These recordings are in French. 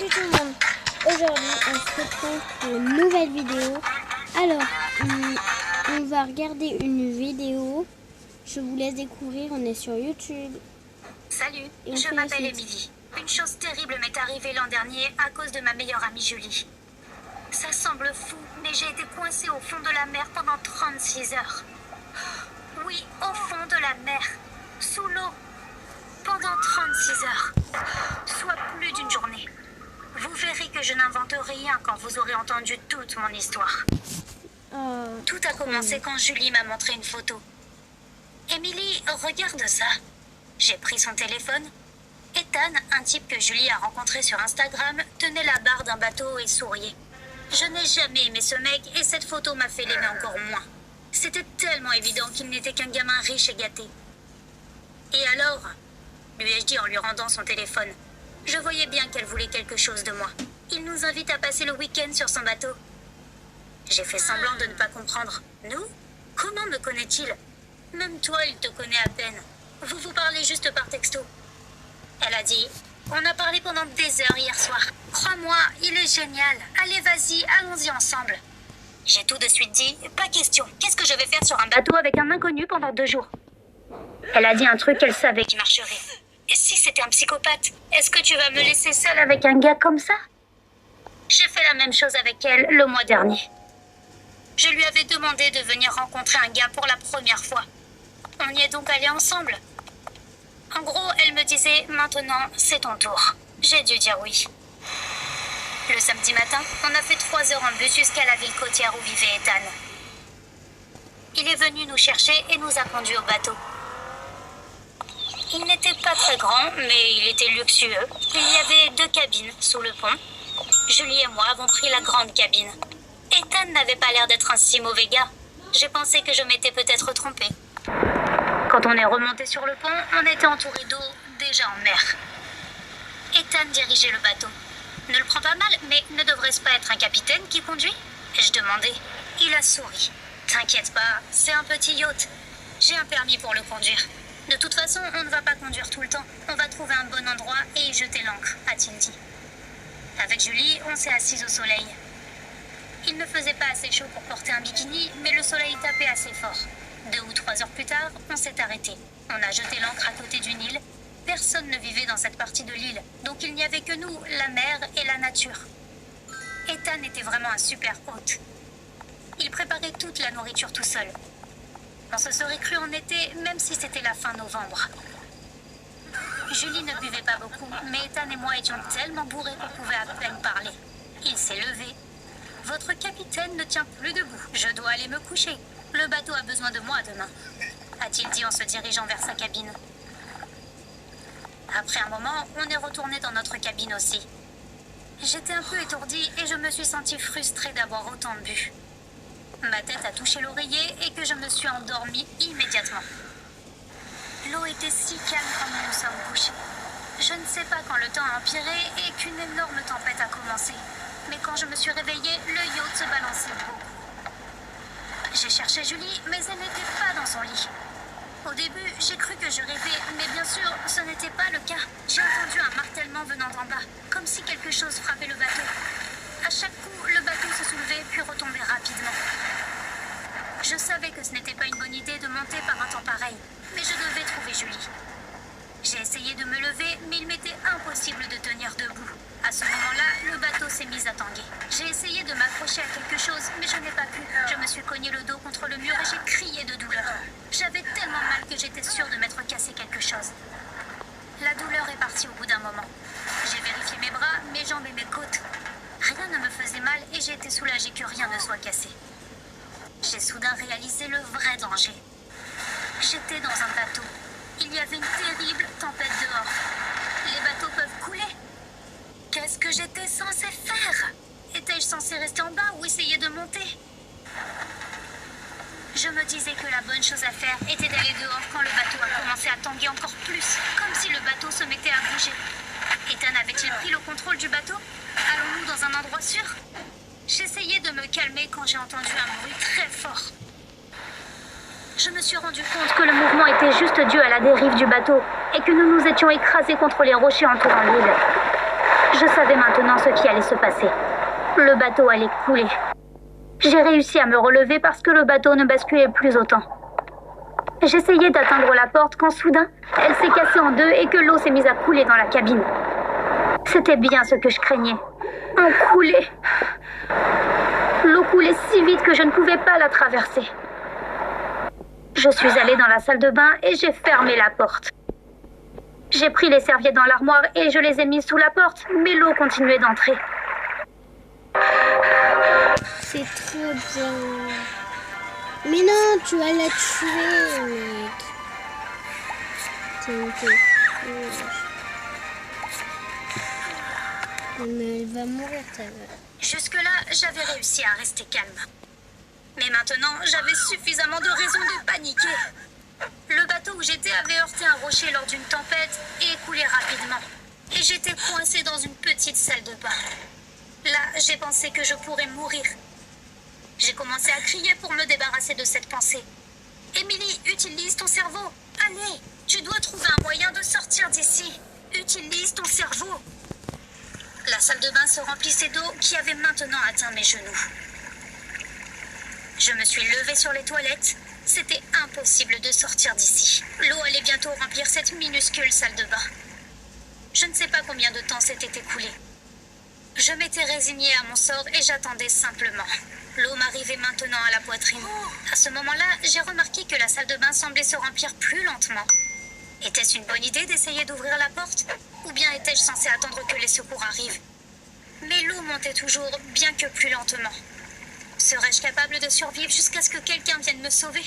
Salut tout le monde. Aujourd'hui on se retrouve pour une nouvelle vidéo. Alors on va regarder une vidéo. Je vous laisse découvrir, on est sur YouTube. Salut, je m'appelle Émilie. Une chose terrible m'est arrivée l'an dernier à cause de ma meilleure amie Julie. Ça semble fou, mais j'ai été coincée au fond de la mer pendant 36 heures. Oui, au fond de la mer, sous l'eau, pendant 36 heures, soit plus d'une journée. Vous verrez que je n'invente rien quand vous aurez entendu toute mon histoire. Tout a commencé quand Julie m'a montré une photo. Émilie, regarde ça. J'ai pris son téléphone. Ethan, un type que Julie a rencontré sur Instagram, tenait la barre d'un bateau et souriait. Je n'ai jamais aimé ce mec et cette photo m'a fait l'aimer encore moins. C'était tellement évident qu'il n'était qu'un gamin riche et gâté. Et alors, lui ai-je dit en lui rendant son téléphone. Je voyais bien qu'elle voulait quelque chose de moi. Il nous invite à passer le week-end sur son bateau. J'ai fait semblant de ne pas comprendre. Nous? Comment me connaît-il? Même toi, il te connaît à peine. Vous vous parlez juste par texto. Elle a dit, on a parlé pendant des heures hier soir. Crois-moi, il est génial. Allez, vas-y, allons-y ensemble. J'ai tout de suite dit, pas question. Qu'est-ce que je vais faire sur un bateau avec un inconnu pendant 2 jours? Elle a dit un truc qu'elle savait qui marcherait. Et si c'était un psychopathe? Est-ce que tu vas me laisser seule avec un gars comme ça? J'ai fait la même chose avec elle le mois dernier. Je lui avais demandé de venir rencontrer un gars pour la première fois. On y est donc allés ensemble. En gros, elle me disait, maintenant, c'est ton tour. J'ai dû dire oui. Le samedi matin, on a fait 3 heures en bus jusqu'à la ville côtière où vivait Ethan. Il est venu nous chercher et nous a conduits au bateau. Il n'était pas très grand, mais il était luxueux. Il y avait 2 cabines sous le pont. Julie et moi avons pris la grande cabine. Ethan n'avait pas l'air d'être un si mauvais gars. J'ai pensé que je m'étais peut-être trompée. Quand on est remonté sur le pont, on était entouré d'eau, déjà en mer. Ethan dirigeait le bateau. Ne le prends pas mal, mais ne devrait-ce pas être un capitaine qui conduit? Ai-je demandé. Il a souri. T'inquiète pas, c'est un petit yacht. J'ai un permis pour le conduire. De toute façon, on ne va pas conduire tout le temps. On va trouver un bon endroit et y jeter l'ancre, a-t-il dit. Avec Julie, on s'est assis au soleil. Il ne faisait pas assez chaud pour porter un bikini, mais le soleil tapait assez fort. 2 ou 3 heures plus tard, on s'est arrêté. On a jeté l'ancre à côté d'une île. Personne ne vivait dans cette partie de l'île, donc il n'y avait que nous, la mer et la nature. Ethan était vraiment un super hôte. Il préparait toute la nourriture tout seul. On se serait cru en été, même si c'était la fin novembre. Julie ne buvait pas beaucoup, mais Ethan et moi étions tellement bourrés qu'on pouvait à peine parler. Il s'est levé. Votre capitaine ne tient plus debout. Je dois aller me coucher. Le bateau a besoin de moi demain, a-t-il dit en se dirigeant vers sa cabine. Après un moment, on est retourné dans notre cabine aussi. J'étais un peu étourdie et je me suis sentie frustrée d'avoir autant bu. Ma tête a touché l'oreiller et que je me suis endormie immédiatement. L'eau était si calme quand nous nous sommes couchés. Je ne sais pas quand le temps a empiré et qu'une énorme tempête a commencé. Mais quand je me suis réveillée, le yacht se balançait beaucoup. J'ai cherché Julie, mais elle n'était pas dans son lit. Au début, j'ai cru que je rêvais, mais bien sûr, ce n'était pas le cas. J'ai entendu un martèlement venant d'en bas, comme si quelque chose frappait le bateau. À chaque coup, le bateau se soulevait puis retombait rapidement. Je savais que ce n'était pas une bonne idée de monter par un temps pareil, mais je devais trouver Julie. J'ai essayé de me lever, mais il m'était impossible de tenir debout. À ce moment-là, le bateau s'est mis à tanguer. J'ai essayé de m'accrocher à quelque chose, mais je n'ai pas pu. Je me suis cogné le dos contre le mur et j'ai crié de douleur. J'avais tellement mal que j'étais sûre de m'être cassé quelque chose. La douleur est partie au bout d'un moment. J'ai vérifié mes bras, mes jambes et mes côtes. Rien ne me faisait mal et j'ai été soulagée que rien ne soit cassé. J'ai soudain réalisé le vrai danger. J'étais dans un bateau. Il y avait une terrible tempête dehors. Les bateaux peuvent couler. Qu'est-ce que j'étais censée faire? Étais-je censée rester en bas ou essayer de monter? Je me disais que la bonne chose à faire était d'aller dehors quand le bateau a commencé à tanguer encore plus, comme si le bateau se mettait à bouger. Ethan avait-il pris le contrôle du bateau? Allons-nous dans un endroit sûr? J'essayais de me calmer quand j'ai entendu un bruit très fort. Je me suis rendu compte que le mouvement était juste dû à la dérive du bateau et que nous nous étions écrasés contre les rochers entourant l'île. Je savais maintenant ce qui allait se passer. Le bateau allait couler. J'ai réussi à me relever parce que le bateau ne basculait plus autant. J'essayais d'atteindre la porte quand soudain, elle s'est cassée en deux et que l'eau s'est mise à couler dans la cabine. C'était bien ce que je craignais. On coulait. L'eau coulait si vite que je ne pouvais pas la traverser. Je suis allée dans la salle de bain et j'ai fermé la porte. J'ai pris les serviettes dans l'armoire et je les ai mises sous la porte, mais l'eau continuait d'entrer. C'est trop bien. Mais non, tu vas la tuer, mec. Mais elle va mourir, ta mère. Jusque-là, j'avais réussi à rester calme. Mais maintenant, j'avais suffisamment de raisons de paniquer. Le bateau où j'étais avait heurté un rocher lors d'une tempête et écoulé rapidement. Et j'étais coincée dans une petite salle de bain. Là, j'ai pensé que je pourrais mourir. J'ai commencé à crier pour me débarrasser de cette pensée. Emily, utilise ton cerveau. Allez, tu dois trouver un moyen de sortir d'ici. Utilise ton cerveau. La salle de bain se remplissait d'eau qui avait maintenant atteint mes genoux. Je me suis levée sur les toilettes. C'était impossible de sortir d'ici. L'eau allait bientôt remplir cette minuscule salle de bain. Je ne sais pas combien de temps s'était écoulé. Je m'étais résignée à mon sort et j'attendais simplement. L'eau m'arrivait maintenant à la poitrine. À ce moment-là, j'ai remarqué que la salle de bain semblait se remplir plus lentement. Était-ce une bonne idée d'essayer d'ouvrir la porte? Ou bien étais-je censée attendre que les secours arrivent? Mais l'eau montait toujours, bien que plus lentement. Serais-je capable de survivre jusqu'à ce que quelqu'un vienne me sauver?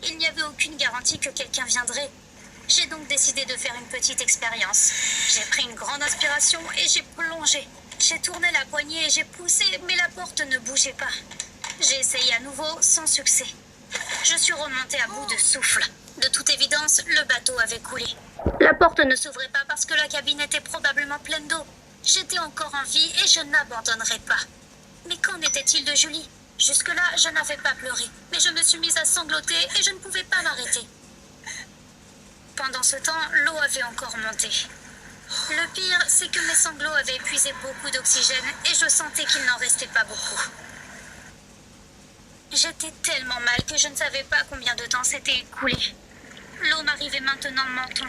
Il n'y avait aucune garantie que quelqu'un viendrait. J'ai donc décidé de faire une petite expérience. J'ai pris une grande inspiration et j'ai plongé. J'ai tourné la poignée et j'ai poussé, mais la porte ne bougeait pas. J'ai essayé à nouveau, sans succès. Je suis remontée à bout de souffle. De toute évidence, le bateau avait coulé. La porte ne s'ouvrait pas parce que la cabine était probablement pleine d'eau. J'étais encore en vie et je n'abandonnerais pas. Mais qu'en était-il de Julie? Jusque-là, je n'avais pas pleuré, mais je me suis mise à sangloter et je ne pouvais pas m'arrêter. Pendant ce temps, l'eau avait encore monté. Le pire, c'est que mes sanglots avaient épuisé beaucoup d'oxygène et je sentais qu'il n'en restait pas beaucoup. J'étais tellement mal que je ne savais pas combien de temps s'était écoulé. L'eau m'arrivait maintenant au menton.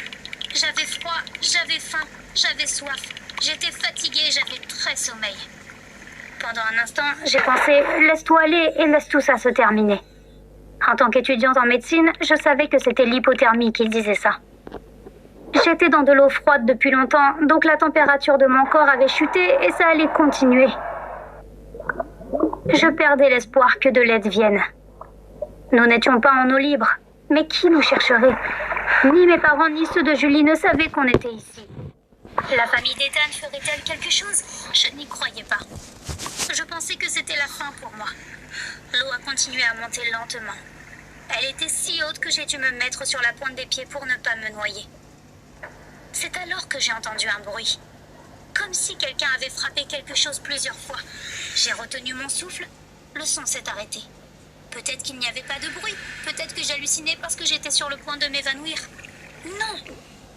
J'avais froid, j'avais faim, j'avais soif. J'étais fatiguée, j'avais très sommeil. Pendant un instant, j'ai pensé « laisse-toi aller et laisse tout ça se terminer ». En tant qu'étudiante en médecine, je savais que c'était l'hypothermie qui disait ça. J'étais dans de l'eau froide depuis longtemps, donc la température de mon corps avait chuté et ça allait continuer. Je perdais l'espoir que de l'aide vienne. Nous n'étions pas en eau libre, mais qui nous chercherait? Ni mes parents ni ceux de Julie ne savaient qu'on était ici. La famille d'Ethan ferait-elle quelque chose? Je n'y croyais pas. Je pensais que c'était la fin pour moi. L'eau a continué à monter lentement. Elle était si haute que j'ai dû me mettre sur la pointe des pieds pour ne pas me noyer. C'est alors que j'ai entendu un bruit. Comme si quelqu'un avait frappé quelque chose plusieurs fois. J'ai retenu mon souffle. Le son s'est arrêté. Peut-être qu'il n'y avait pas de bruit. Peut-être que j'hallucinais parce que j'étais sur le point de m'évanouir. Non!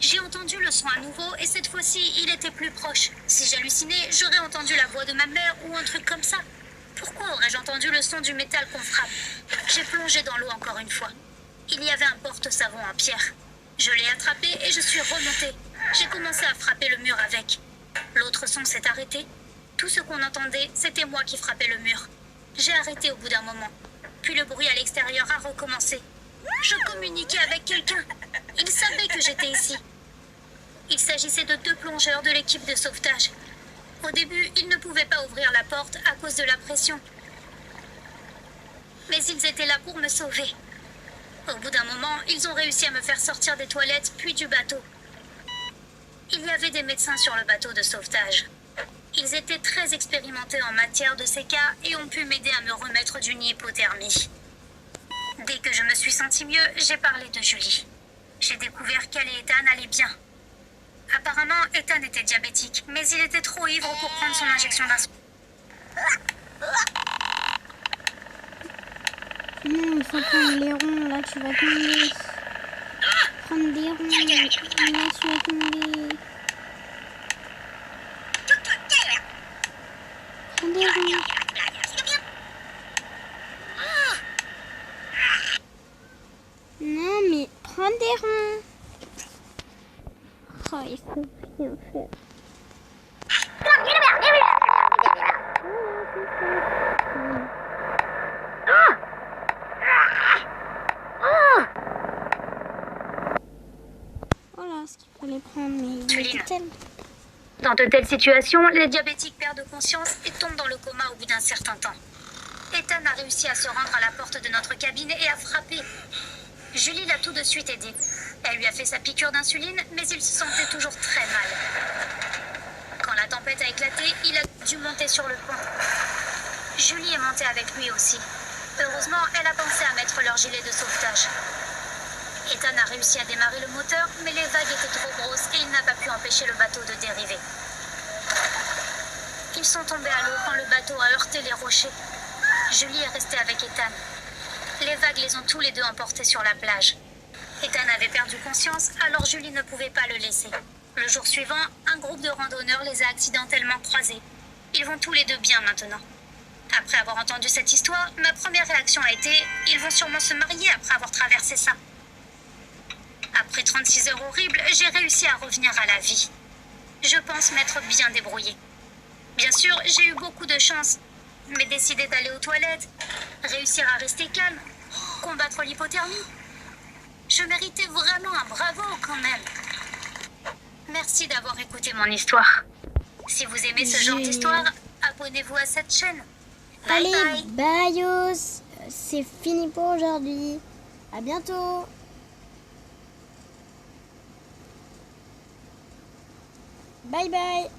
J'ai entendu le son à nouveau et cette fois-ci, il était plus proche. Si j'hallucinais, j'aurais entendu la voix de ma mère ou un truc comme ça. Pourquoi aurais-je entendu le son du métal qu'on frappe? J'ai plongé dans l'eau encore une fois. Il y avait un porte-savon en pierre. Je l'ai attrapé et je suis remontée. J'ai commencé à frapper le mur avec. L'autre son s'est arrêté. Tout ce qu'on entendait, c'était moi qui frappais le mur. J'ai arrêté au bout d'un moment. Puis le bruit à l'extérieur a recommencé. Je communiquais avec quelqu'un. Il savait que j'étais ici. Il s'agissait de 2 plongeurs de l'équipe de sauvetage. Au début, ils ne pouvaient pas ouvrir la porte à cause de la pression. Mais ils étaient là pour me sauver. Au bout d'un moment, ils ont réussi à me faire sortir des toilettes puis du bateau. Il y avait des médecins sur le bateau de sauvetage. Ils étaient très expérimentés en matière de ces cas et ont pu m'aider à me remettre d'une hypothermie. Dès que je me suis sentie mieux, j'ai parlé de Julie. J'ai découvert qu'elle et Ethan allaient bien. Apparemment, Ethan était diabétique, mais il était trop ivre pour prendre son injection d'insuline. Non, il faut prendre les ronds, là tu vas tomber. Prendre des ronds, là tu vas tomber. sais rien faire. Voilà ce qu'il fallait prendre, mais il était tellement... Dans de telles situations, les diabétiques perdent conscience et tombent dans le coma au bout d'un certain temps. Ethan a réussi à se rendre à la porte de notre cabine et a frappé. Julie l'a tout de suite aidé. Elle lui a fait sa piqûre d'insuline, mais il se sentait toujours très mal. Quand la tempête a éclaté, il a dû monter sur le pont. Julie est montée avec lui aussi. Heureusement, elle a pensé à mettre leur gilet de sauvetage. Ethan a réussi à démarrer le moteur, mais les vagues étaient trop grosses et il n'a pas pu empêcher le bateau de dériver. Ils sont tombés à l'eau quand le bateau a heurté les rochers. Julie est restée avec Ethan. Les vagues les ont tous les deux emportés sur la plage. Ethan avait perdu conscience, alors Julie ne pouvait pas le laisser. Le jour suivant, un groupe de randonneurs les a accidentellement croisés. Ils vont tous les deux bien maintenant. Après avoir entendu cette histoire, ma première réaction a été « Ils vont sûrement se marier après avoir traversé ça ». Après 36 heures horribles, j'ai réussi à revenir à la vie. Je pense m'être bien débrouillée. Bien sûr, j'ai eu beaucoup de chance, mais décider d'aller aux toilettes, réussir à rester calme, combattre l'hypothermie, je méritais vraiment un bravo quand même. Merci d'avoir écouté mon histoire. Si vous aimez ce genre d'histoire, abonnez-vous à cette chaîne. Bye Allez, bye. bye, c'est fini pour aujourd'hui. À bientôt. Bye bye.